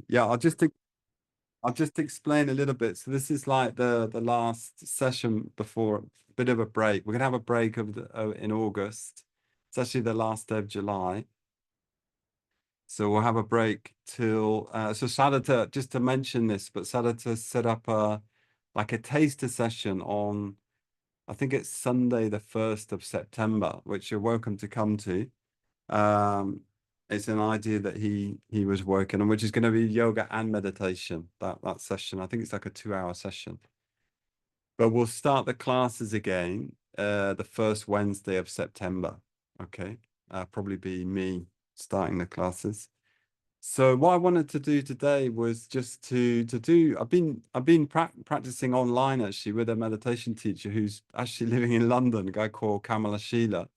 Yeah, I'll just explain a little bit. So this is like the last session before a bit of a break. We're gonna have a break in August. It's actually the last day of July. So we'll have a break till so Sadhata, just to mention this, but Sadhata set up a taster session on, I think it's Sunday the 1st of September, which you're welcome to come to. It's an idea that he was working on, which is going to be yoga and meditation, that session. I think it's like a 2-hour session. But we'll start the classes again the first Wednesday of September. Okay. Probably be me starting the classes. So what I wanted to do today was just to do. I've been practicing online actually with a meditation teacher who's actually living in London, a guy called Kamala Sheila,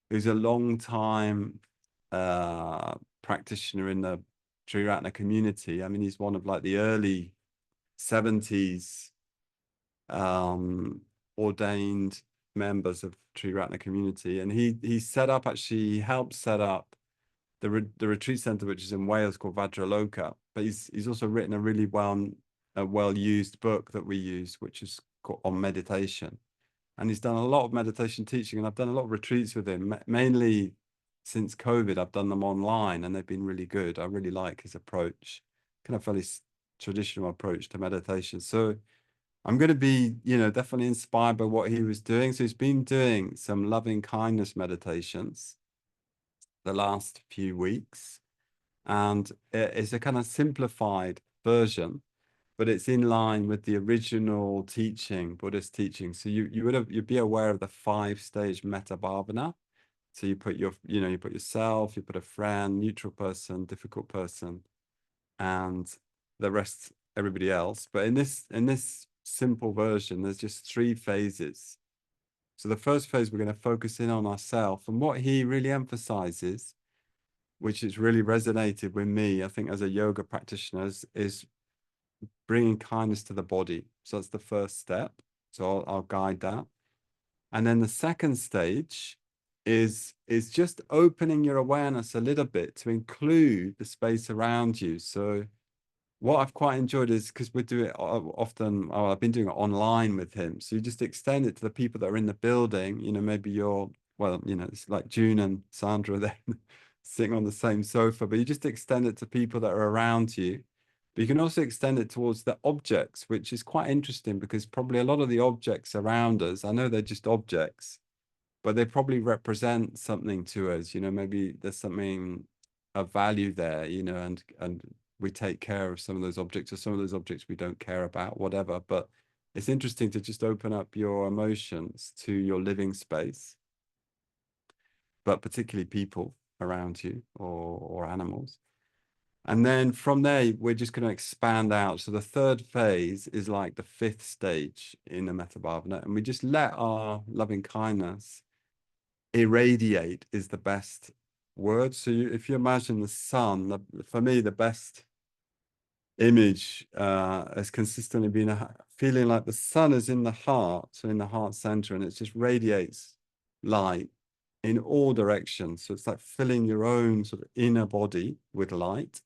who's a long time practitioner in the Triratna community. I mean, he's one of like the early 70s ordained members of Triratna community, and he set up, actually he helped set up the retreat center, which is in Wales, called Vajraloka. But he's also written a really well used book that we use, which is called on meditation. And he's done a lot of meditation teaching, and I've done a lot of retreats with him, mainly since COVID. I've done them online, and they've been really good. I really like his approach, kind of fairly traditional approach to meditation. So I'm going to be, definitely inspired by what he was doing. So he's been doing some loving kindness meditations the last few weeks, and it's a kind of simplified version, but it's in line with the original teaching, Buddhist teaching. So you'd be aware of the 5-stage metta bhavana. So you put you put yourself, you put a friend, neutral person, difficult person, and the rest, everybody else. But in this simple version, there's just 3 phases. So the first phase, we're going to focus in on ourselves, and what he really emphasizes, which has really resonated with me, I think, as a yoga practitioner, is bringing kindness to the body. So that's the first step. So I'll guide that. And then the second stage is just opening your awareness a little bit to include the space around you. So what I've quite enjoyed is, because we do it often, I've been doing it online with him. So you just extend it to the people that are in the building. Maybe it's like June and Sandra then sitting on the same sofa, but you just extend it to people that are around you. But you can also extend it towards the objects, which is quite interesting, because probably a lot of the objects around us, I know they're just objects, but they probably represent something to us. Maybe there's something of value there, and we take care of some of those objects, or some of those objects we don't care about, whatever. But it's interesting to just open up your emotions to your living space, but particularly people around you, or animals. And then from there, we're just going to expand out. So the third phase is like the 5th stage in the Metta Bhavana, and we just let our loving kindness irradiate, is the best word. So if you imagine the sun, for me, the best image has consistently been feeling like the sun is in the heart, so in the heart center, and it just radiates light in all directions. So it's like filling your own sort of inner body with light,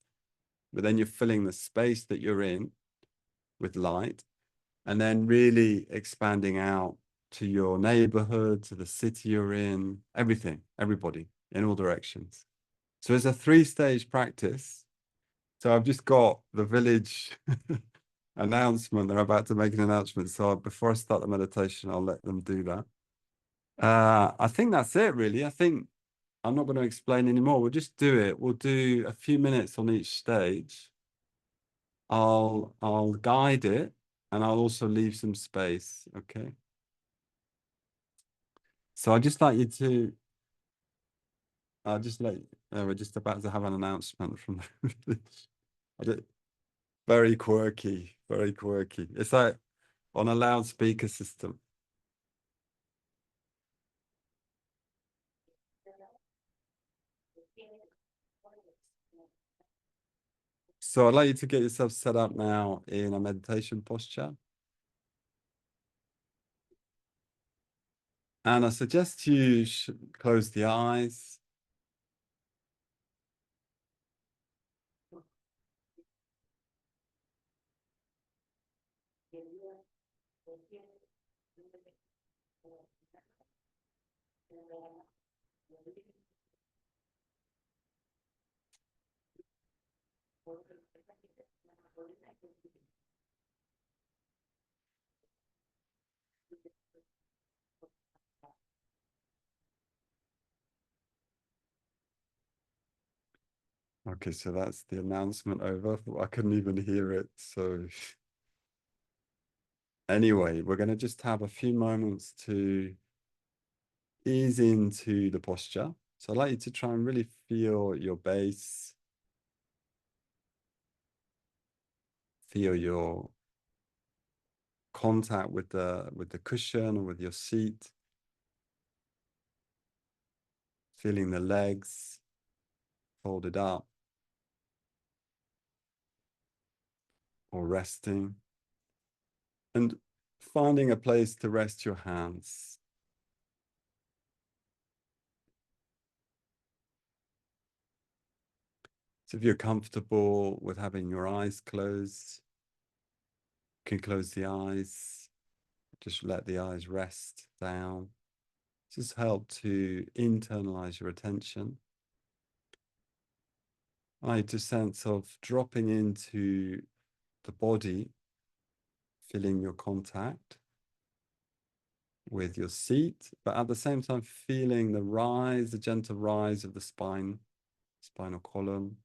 but then you're filling the space that you're in with light, and then really expanding out to your neighborhood, to the city you're in, everything, everybody, in all directions. So it's a 3-stage practice. So I've just got the village announcement. They're about to make an announcement. So before I start the meditation, I'll let them do that. I think that's it, really. I think I'm not going to explain anymore. We'll just do it. We'll do a few minutes on each stage. I'll guide it, and I'll also leave some space. Okay. So I'd just like you to, we're just about to have an announcement from the village. Very quirky, very quirky. It's like on a loudspeaker system. So I'd like you to get yourself set up now in a meditation posture. And I suggest you close the eyes. Okay, so that's the announcement over. I couldn't even hear it. So anyway, we're going to just have a few moments to ease into the posture. So I'd like you to try and really feel your base, feel your contact with the cushion or with your seat, feeling the legs folded up or resting, and finding a place to rest your hands. So if you're comfortable with having your eyes closed, you can close the eyes, just let the eyes rest down. Just help to internalize your attention. To sense of dropping into the body, feeling your contact with your seat, but at the same time feeling the rise, the gentle rise of the spine, spinal column,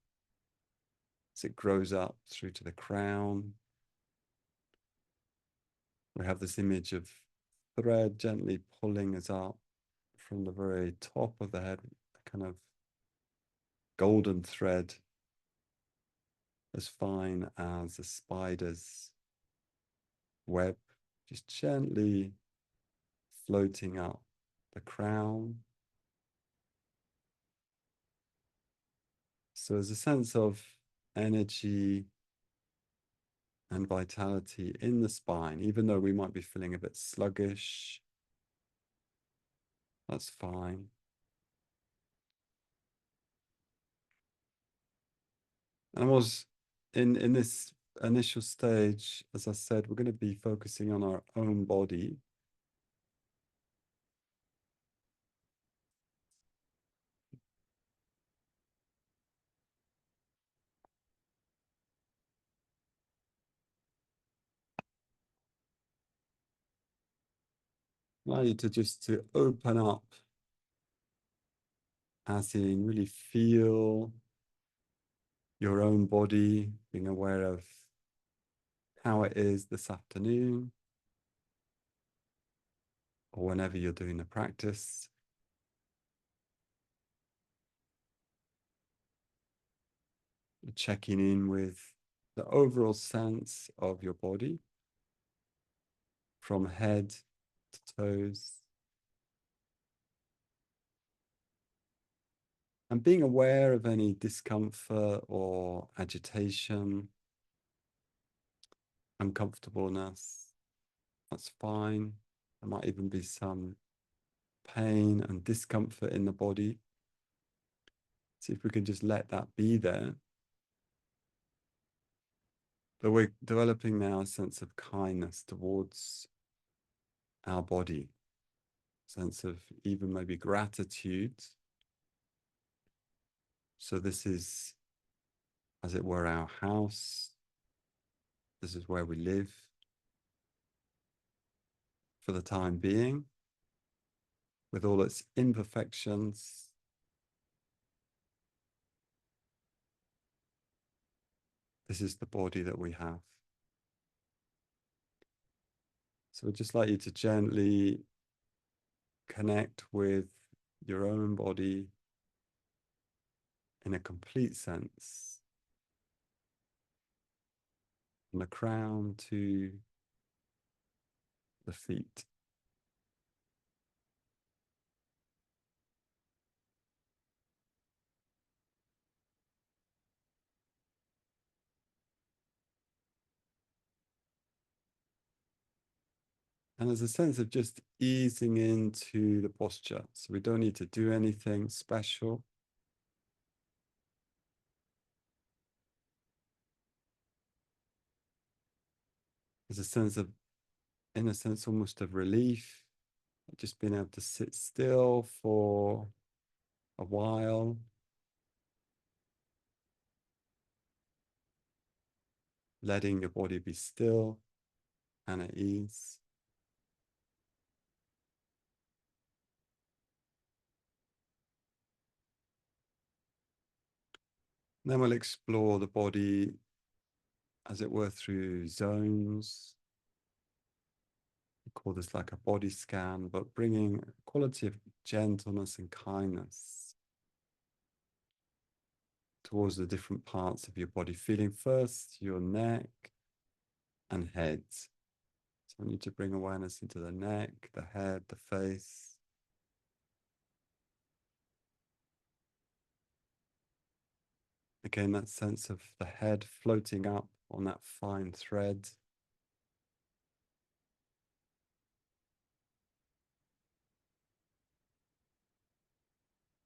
as it grows up through to the crown. We have this image of thread gently pulling us up from the very top of the head, a kind of golden thread as fine as a spider's web, just gently floating up the crown. So there's a sense of energy and vitality in the spine, even though we might be feeling a bit sluggish. That's fine. And I was in this initial stage, as I said, we're going to be focusing on our own body. Allow you to just to open up, as in really feel your own body, being aware of how it is this afternoon, or whenever you're doing the practice. Checking in with the overall sense of your body from head to toes, and being aware of any discomfort or agitation, uncomfortableness. That's fine. There might even be some pain and discomfort in the body. See if we can just let that be there. But we're developing now a sense of kindness towards our body, sense of even maybe gratitude. So this is, as it were, our house. This is where we live for the time being, with all its imperfections. This is the body that we have. So I'd just like you to gently connect with your own body in a complete sense, from the crown to the feet. And there's a sense of just easing into the posture. So we don't need to do anything special. There's there's a sense of, in a sense, almost of relief, just being able to sit still for a while. Letting your body be still and at ease. Then we'll explore the body, as it were, through zones. We call this like a body scan, but bringing a quality of gentleness and kindness towards the different parts of your body, feeling first your neck and head. So I need to bring awareness into the neck, the head, the face. Again, that sense of the head floating up on that fine thread.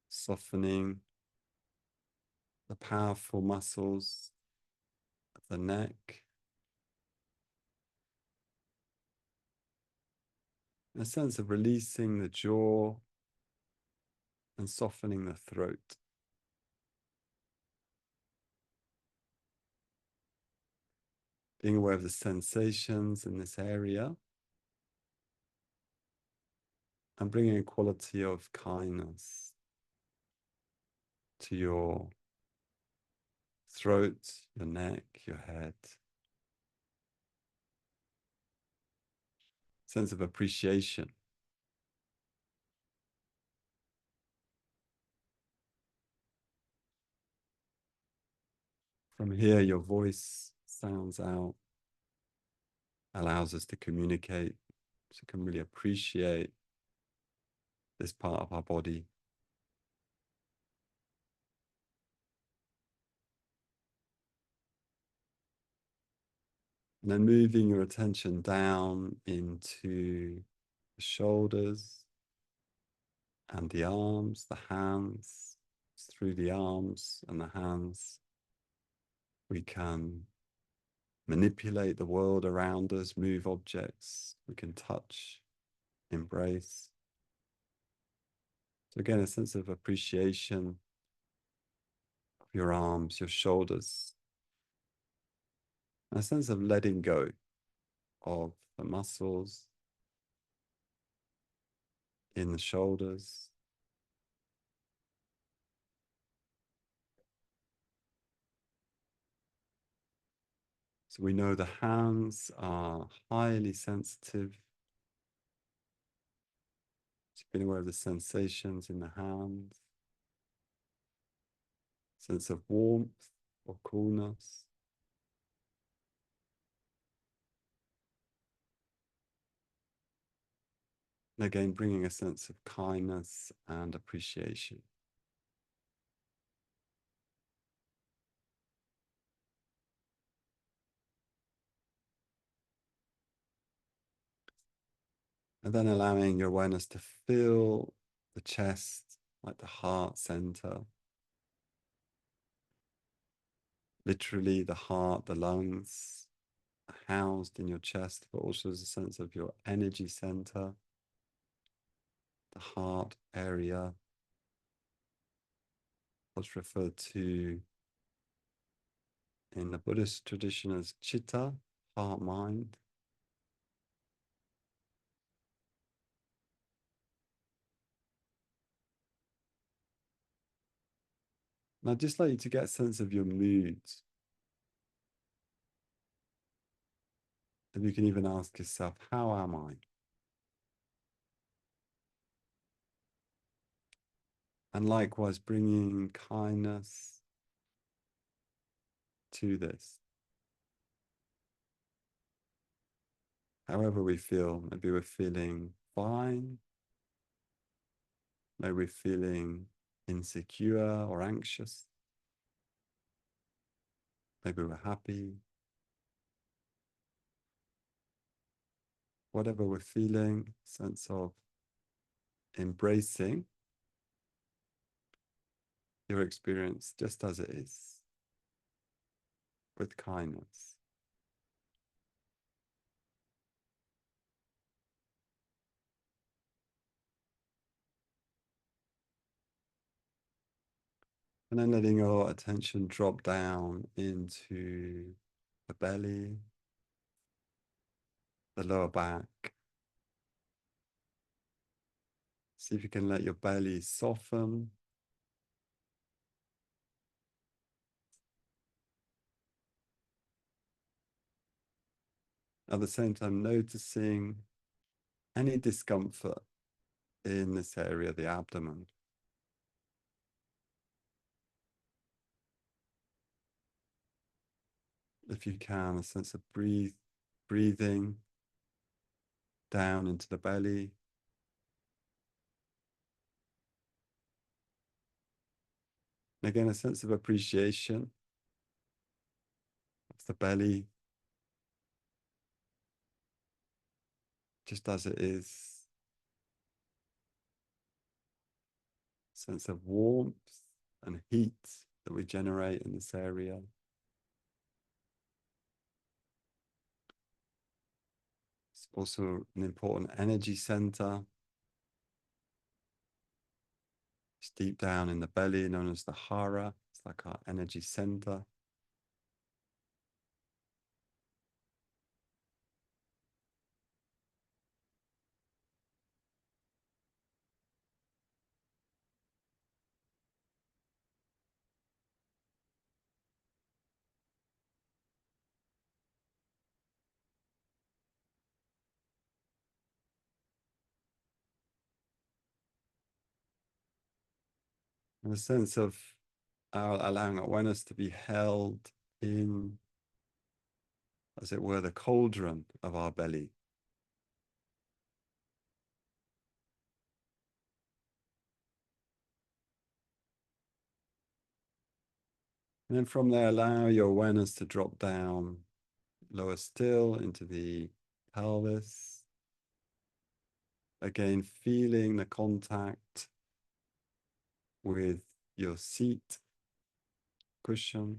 Softening the powerful muscles of the neck. A sense of releasing the jaw and softening the throat. Being aware of the sensations in this area and bringing a quality of kindness to your throat, your neck, your head. Sense of appreciation. From here, your voice sounds out, allows us to communicate, so we can really appreciate this part of our body. And then moving your attention down into the shoulders and the arms, the hands. Through the arms and the hands, we can manipulate the world around us, move objects, we can touch, embrace. So again, a sense of appreciation of your arms, your shoulders, and a sense of letting go of the muscles in the shoulders. So we know the hands are highly sensitive. So being aware of the sensations in the hands, sense of warmth or coolness. And again, bringing a sense of kindness and appreciation. And then allowing your awareness to fill the chest, like the heart center. Literally the heart, the lungs are housed in your chest, but also as a sense of your energy center, the heart area. What's referred to in the Buddhist tradition as chitta, heart, mind. And I'd just like you to get a sense of your moods. And you can even ask yourself, how am I? And likewise, bringing kindness to this. However we feel, maybe we're feeling fine, maybe we're feeling insecure or anxious, maybe we're happy. Whatever we're feeling, sense of embracing your experience just as it is, with kindness. And then letting your attention drop down into the belly, the lower back. See if you can let your belly soften. At the same time, noticing any discomfort in this area, the abdomen. If you can, a sense of breathing down into the belly. And again, a sense of appreciation of the belly, just as it is. Sense of warmth and heat that we generate in this area. It's also an important energy center. It's deep down in the belly, known as the hara. It's like our energy center. And a sense of allowing awareness to be held in, as it were, the cauldron of our belly. And then from there, allow your awareness to drop down lower still into the pelvis. Again, feeling the contact with your seat cushion.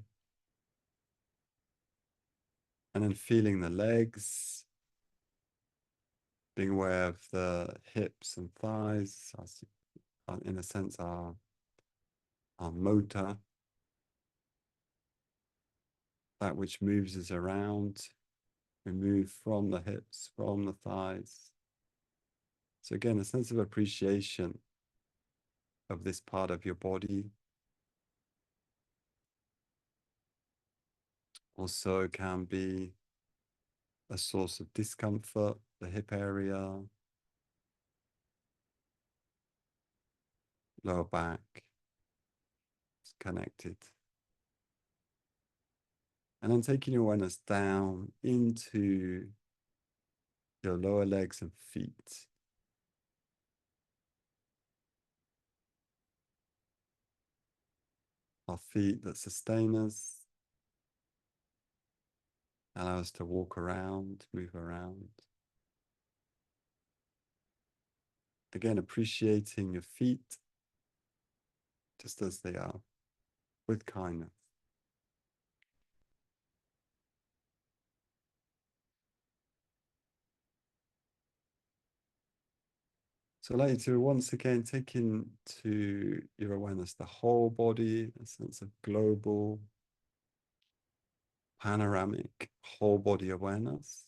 And then feeling the legs, being aware of the hips and thighs, as, in a sense, our motor, that which moves us around. We move from the hips, from the thighs. So again, a sense of appreciation of this part of your body. Also can be a source of discomfort, the hip area, lower back, it's connected. And then taking your awareness down into your lower legs and feet. Our feet that sustain us, allow us to walk around, move around. Again, appreciating your feet just as they are, with kindness. So I'd like you to once again take into your awareness the whole body, a sense of global, panoramic, whole body awareness.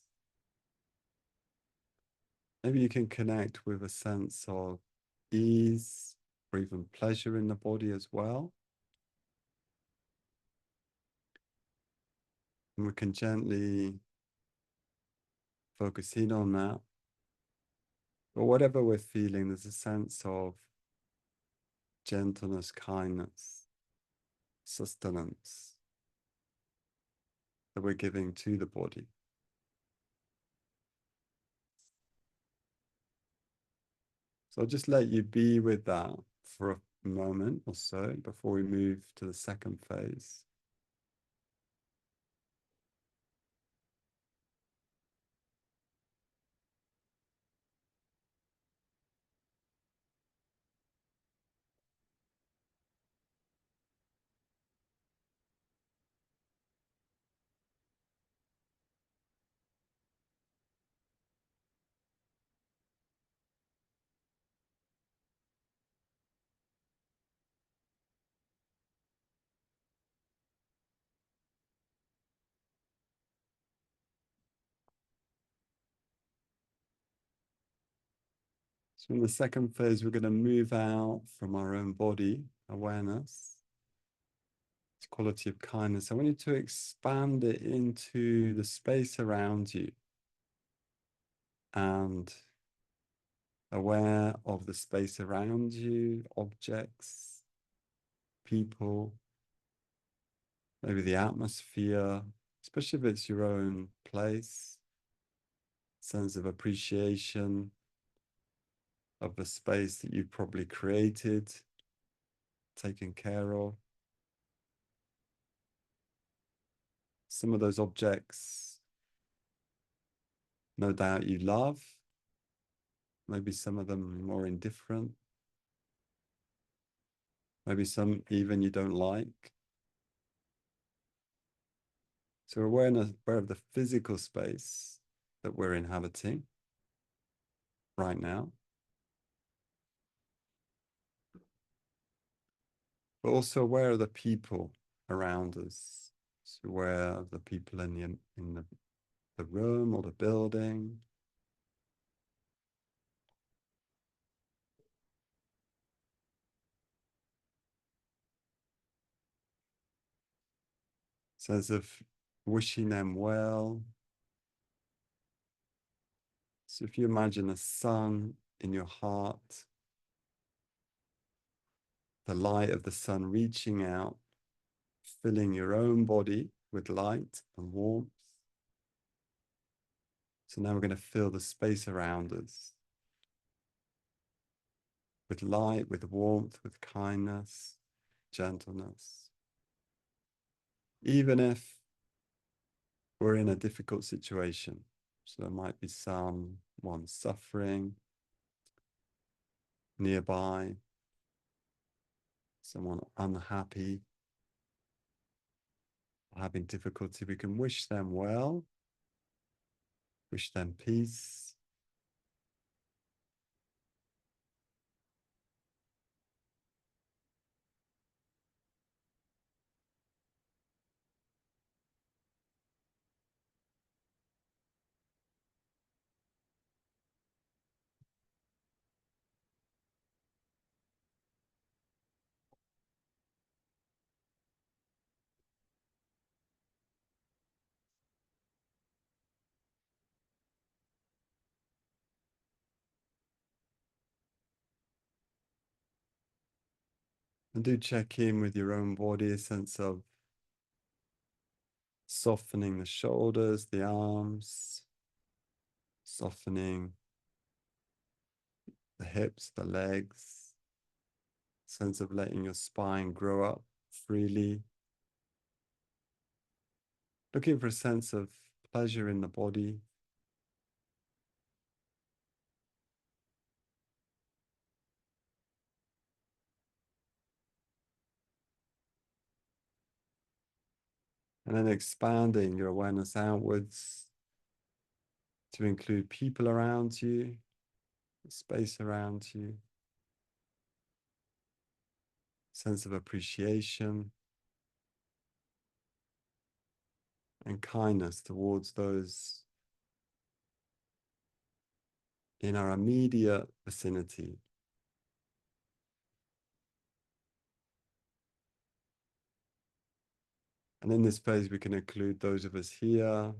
Maybe you can connect with a sense of ease or even pleasure in the body as well. And we can gently focus in on that. But whatever we're feeling, there's a sense of gentleness, kindness, sustenance that we're giving to the body. So I'll just let you be with that for a moment or so before we move to the second phase. So in the second phase, we're going to move out from our own body awareness, this quality of kindness. I want you to expand it into the space around you and aware of the space around you, objects, people, maybe the atmosphere, especially if it's your own place, sense of appreciation of the space that you've probably created, taken care of. Some of those objects, no doubt you love, maybe some of them more indifferent, maybe some even you don't like. So awareness, aware of the physical space that we're inhabiting right now, but also aware of the people around us. So aware of the people in the room or the building. Sense of wishing them well. So if you imagine the sun in your heart, the light of the sun reaching out, filling your own body with light and warmth. So now we're going to fill the space around us with light, with warmth, with kindness, gentleness. Even if we're in a difficult situation, so there might be someone suffering nearby, someone unhappy, having difficulty, we can wish them well, wish them peace. And do check in with your own body, a sense of softening the shoulders, the arms, softening the hips, the legs, sense of letting your spine grow up freely. Looking for a sense of pleasure in the body. And then expanding your awareness outwards to include people around you, the space around you, sense of appreciation and kindness towards those in our immediate vicinity. And in this phase, we can include those of us here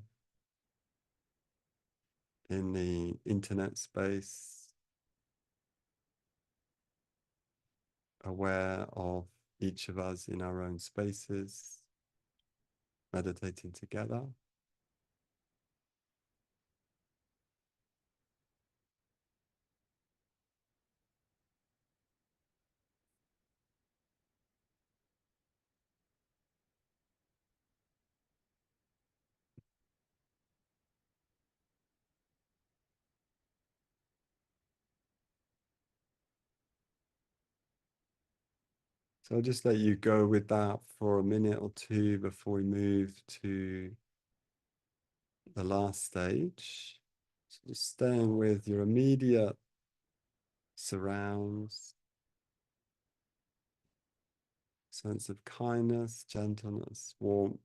in the internet space, aware of each of us in our own spaces, meditating together. So I'll just let you go with that for a minute or two before we move to the last stage. So just staying with your immediate surrounds, sense of kindness, gentleness, warmth,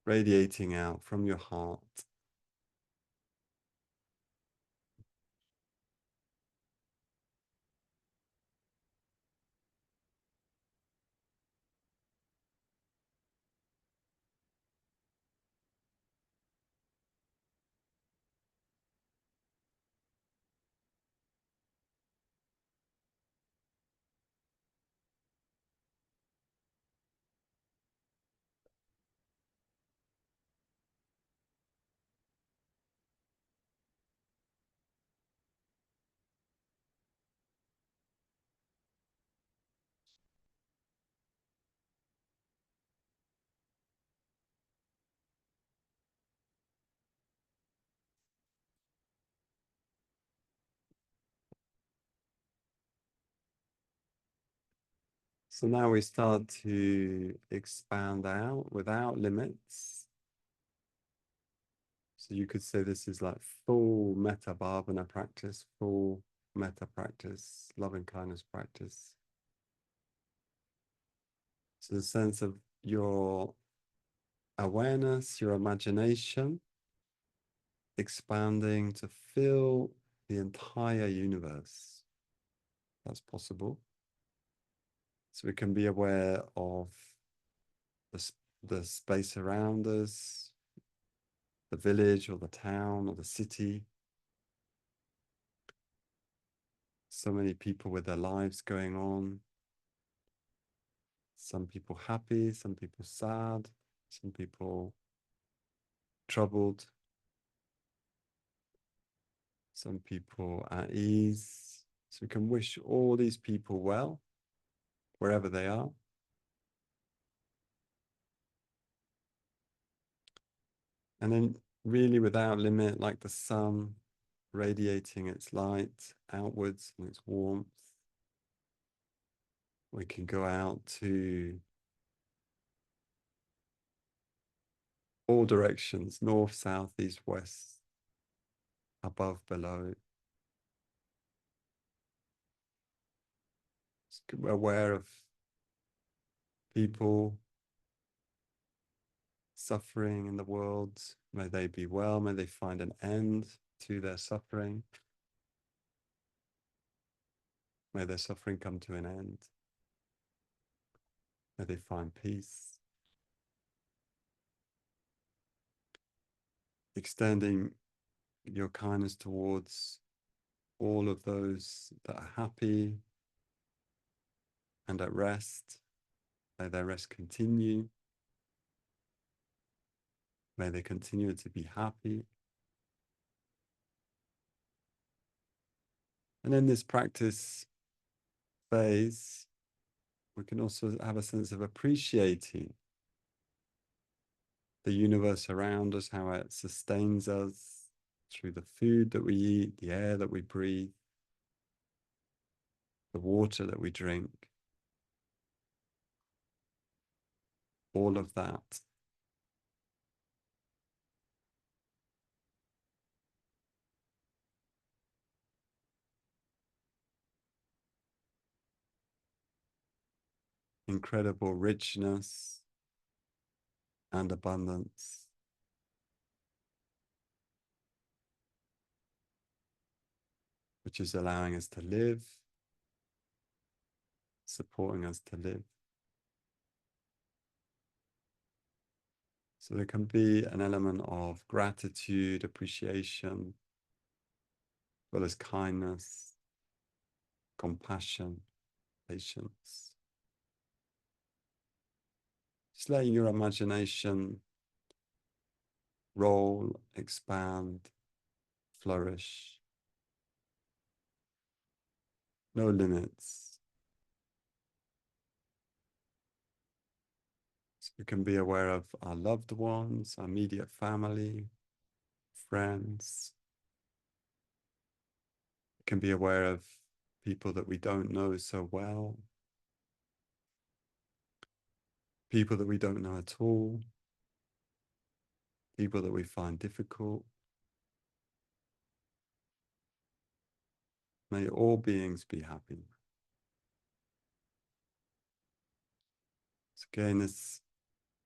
radiating out from your heart So now we start to expand out without limits. So you could say this is like full metta bhavana practice, full metta practice, loving kindness practice. So the sense of your awareness, your imagination expanding to fill the entire universe. That's possible. So we can be aware of the space around us, the village or the town or the city. So many people with their lives going on. Some people happy, some people sad, some people troubled, some people at ease. So we can wish all these people well, wherever they are. And then really without limit, like the sun radiating its light outwards and its warmth, we can go out to all directions, north, south, east, west, above, below. We're aware of people suffering in the world. May they be well, may they find an end to their suffering. May their suffering come to an end. May they find peace. Extending your kindness towards all of those that are happy and at rest. May their rest continue. May they continue to be happy. And in this practice phase, we can also have a sense of appreciating the universe around us, how it sustains us through the food that we eat, the air that we breathe, the water that we drink. All of that. Incredible richness and abundance, which is allowing us to live, supporting us to live. So there can be an element of gratitude, appreciation, as well as kindness, compassion, patience. Just letting your imagination roll, expand, flourish. No limits. So we can be aware of our loved ones, our immediate family, friends. We can be aware of people that we don't know so well, people that we don't know at all, people that we find difficult. May all beings be happy. So again, this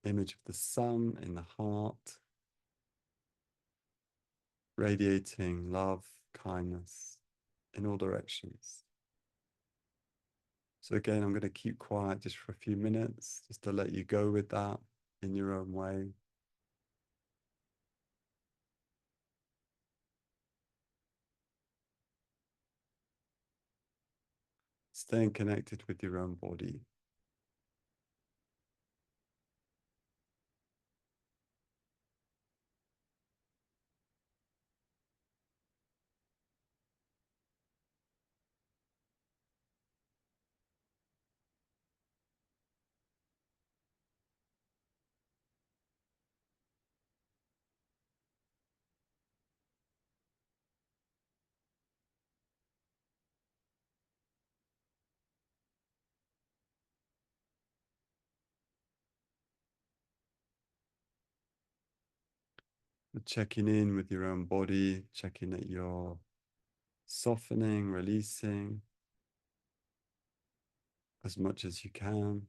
image of the sun in the heart, radiating love, kindness in all directions. So again, I'm going to keep quiet just for a few minutes, just to let you go with that in your own way. Staying connected with your own body. checking in with your own body, checking that you're softening, releasing as much as you can.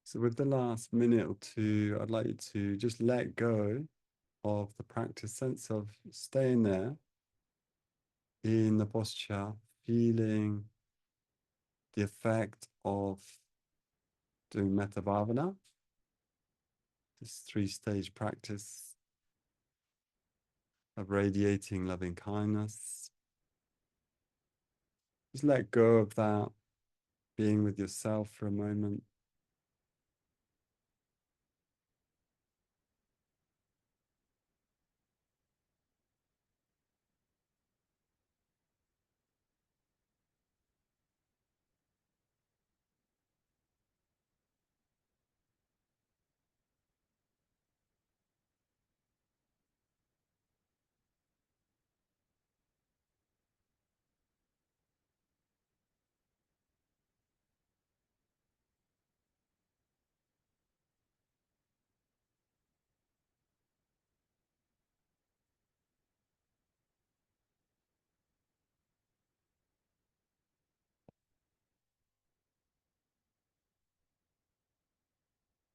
So with the last minute or two, I'd like you to just let go of the practice, sense of staying there in the posture, feeling the effect of doing metta bhavana, this three-stage practice of radiating loving kindness. Just let go of that, being with yourself for a moment.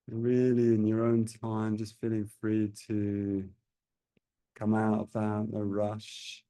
Really in your own time, just feeling free to come out of that, no rush.